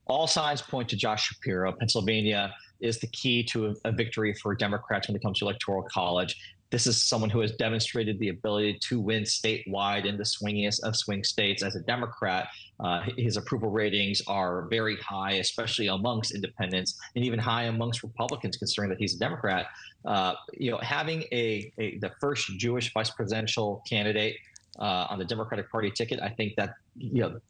All signs point to Josh Shapiro. Pennsylvania is the key to a victory for Democrats when it comes to electoral college. This is someone who has demonstrated the ability to win statewide in the swingiest of swing states as a Democrat. His approval ratings are very high, especially amongst independents, and even high amongst Republicans, considering that he's a Democrat. Having the first Jewish vice presidential candidate on the Democratic Party ticket, I think that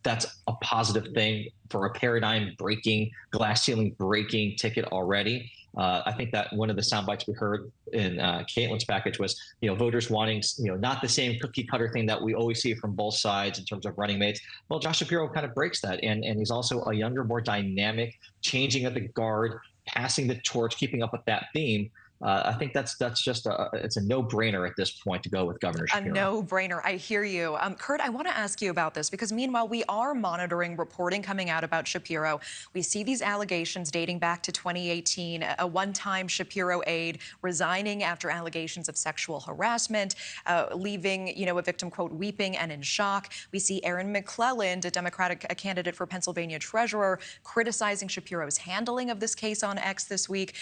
that's a positive thing for a paradigm-breaking, glass ceiling-breaking ticket already. I think that one of the sound bites we heard in Caitlin's package was, voters wanting, not the same cookie cutter thing that we always see from both sides in terms of running mates. Well, Josh Shapiro kind of breaks that, and he's also a younger, more dynamic, changing of the guard, passing the torch, keeping up with that theme. I think that's just it's a no-brainer at this point to go with Governor Shapiro. A no-brainer. I hear you. Kurt, I want to ask you about this because meanwhile, we are monitoring reporting coming out about Shapiro. We see these allegations dating back to 2018, a one-time Shapiro aide resigning after allegations of sexual harassment, leaving, a victim, quote, weeping and in shock. We see Aaron McClelland, a Democratic candidate for Pennsylvania treasurer, criticizing Shapiro's handling of this case on X this week.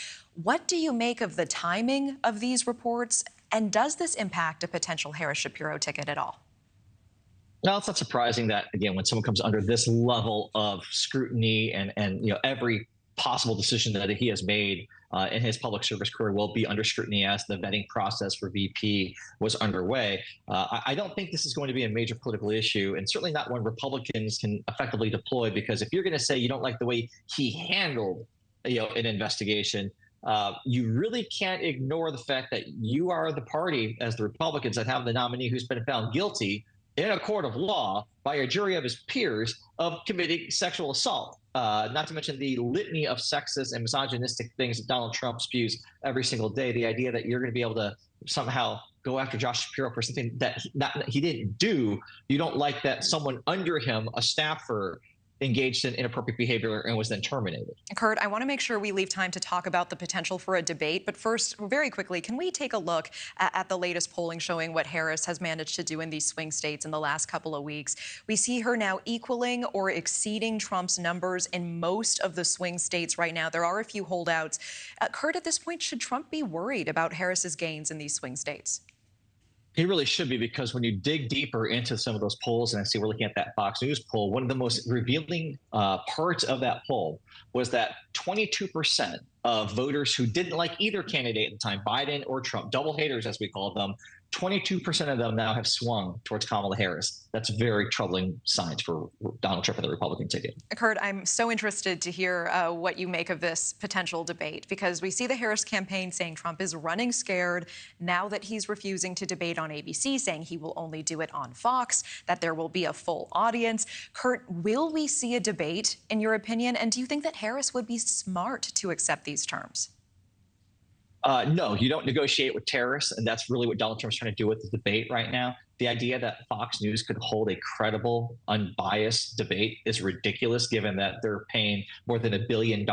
What do you make of the timing of these reports? And does this impact a potential Harris-Shapiro ticket at all? No, it's not surprising that, again, when someone comes under this level of scrutiny and every possible decision that he has made in his public service career will be under scrutiny as the vetting process for VP was underway. I don't think this is going to be a major political issue, and certainly not one Republicans can effectively deploy, because if you're going to say you don't like the way he handled an investigation, you really can't ignore the fact that you are the party, as the Republicans, that have the nominee who's been found guilty in a court of law by a jury of his peers of committing sexual assault. Not to mention the litany of sexist and misogynistic things that Donald Trump spews every single day. The idea that you're going to be able to somehow go after Josh Shapiro for something that he didn't do. You don't like that someone under him, a staffer, engaged in inappropriate behavior and was then terminated. Kurt, I want to make sure we leave time to talk about the potential for a debate. But first, very quickly, can we take a look at the latest polling showing what Harris has managed to do in these swing states in the last couple of weeks? We see her now equaling or exceeding Trump's numbers in most of the swing states right now. There are a few holdouts. Kurt, at this point, should Trump be worried about Harris's gains in these swing states? He really should be, because when you dig deeper into some of those polls, and I see we're looking at that Fox News poll, one of the most revealing parts of that poll was that 22% of voters who didn't like either candidate at the time, Biden or Trump, double haters as we call them, 22% of them now have swung towards Kamala Harris. That's very troubling signs for Donald Trump and the Republican ticket. Kurt, I'm so interested to hear what you make of this potential debate, because we see the Harris campaign saying Trump is running scared now that he's refusing to debate on ABC, saying he will only do it on Fox, that there will be a full audience. Kurt, will we see a debate, in your opinion? And do you think that Harris would be smart to accept these terms? No, you don't negotiate with terrorists, and that's really what Donald Trump's trying to do with the debate right now. The idea that Fox News could hold a credible, unbiased debate is ridiculous, given that they're paying more than $1 billion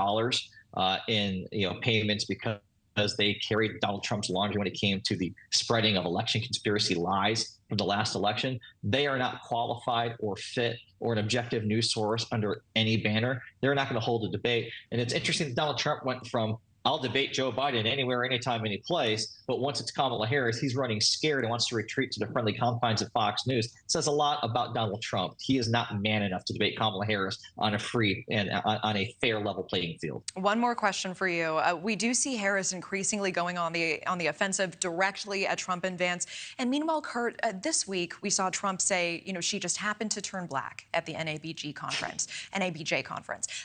in payments because they carried Donald Trump's laundry when it came to the spreading of election conspiracy lies from the last election. They are not qualified or fit or an objective news source under any banner. They're not going to hold a debate. And it's interesting that Donald Trump went from, I'll debate Joe Biden anywhere, anytime, any place. But once it's Kamala Harris, he's running scared and wants to retreat to the friendly confines of Fox News. It says a lot about Donald Trump. He is not man enough to debate Kamala Harris on a free and on a fair level playing field. One more question for you. We do see Harris increasingly going on the offensive directly at Trump and Vance. And meanwhile, Kurt, this week we saw Trump say, she just happened to turn black at the NABJ conference.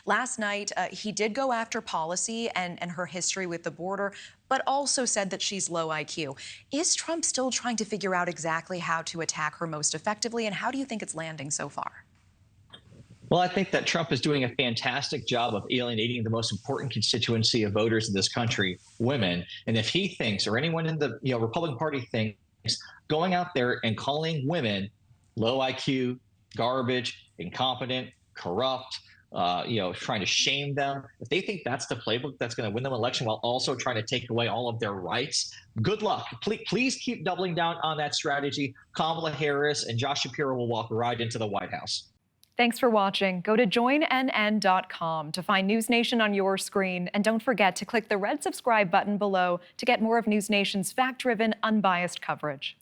Last night, he did go after policy and her history with the border, but also said that she's low IQ. Is Trump still trying to figure out exactly how to attack her most effectively, and how do you think it's landing so far? Well, I think that Trump is doing a fantastic job of alienating the most important constituency of voters in this country, women. And if he thinks, or anyone in the Republican Party thinks, going out there and calling women low IQ, garbage, incompetent, corrupt, trying to shame them, if they think that's the playbook that's going to win them an election while also trying to take away all of their rights, good luck. Please keep doubling down on that strategy. Kamala Harris and Josh Shapiro will walk right into the White House. Thanks for watching. Go to joinnn.com to find News Nation on your screen. And don't forget to click the red subscribe button below to get more of News Nation's fact-driven, unbiased coverage.